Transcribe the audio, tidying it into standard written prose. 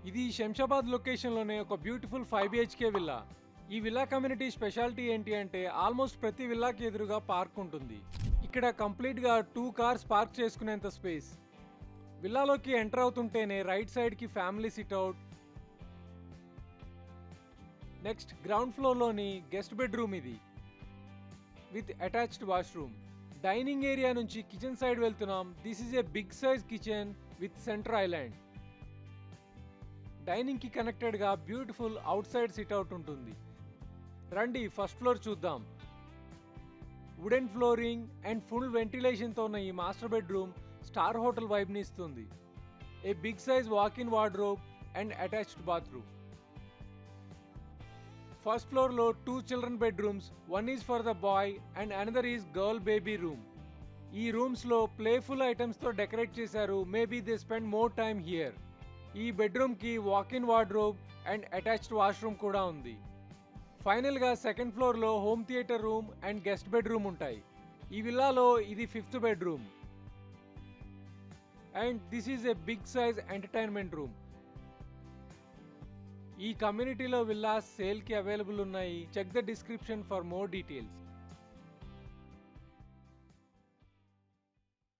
ఇది శంషాబాద్ లొకేషన్లోనే ఒక beautiful 5 BHK villa. ఈ విల్లా కమ్యూనిటీ స్పెషాలిటీ ఏంటి అంటే ఆల్మోస్ట్ ప్రతి విల్లాకి ఎదురుగా పార్క్ ఉంటుంది. ఇక్కడ కంప్లీట్గా 2 కార్స్ పార్క్ చేసుకునేంత స్పేస్. విల్లాలోకి ఎంటర్ అవుతుంటేనే రైట్ సైడ్కి ఫ్యామిలీ సిట్అవుట్. నెక్స్ట్ గ్రౌండ్ ఫ్లోర్లోని గెస్ట్ బెడ్రూమ్ ఇది with attached washroom. Dining area నుంచి కిచెన్ సైడ్ వెళ్తున్నాం. This is a big size kitchen with centre island. Dining కి కనెక్టెడ్ గా బ్యూటిఫుల్ అవుట్ సైడ్ సిట్అవుట్ ఉంటుంది. రండి ఫస్ట్ ఫ్లోర్ చూద్దాం. Wooden flooring and full ventilation తో ఉన్న ఈ master bedroom star hotel vibe ని ఇస్తుంది. A big size walk in wardrobe and attached bathroom. First floor లో 2 children bedrooms, one is for the boy and another is girl baby room. ఈ rooms లో playful items తో decorate చేశారు. Maybe they spend more time here. ఈ bedroom కి walk in wardrobe and attached washroom కూడా ఉంది. Final గా second floor లో home theatre room and guest bedroom ఉంటాయి. ఈ విల్లాలో ఇది 5th bedroom and this is a big size entertainment room. ఈ కమ్యూనిటీలో విల్లాస్ సేల్ కి అవైలబుల్ ఉన్నాయి. Check the description for more details.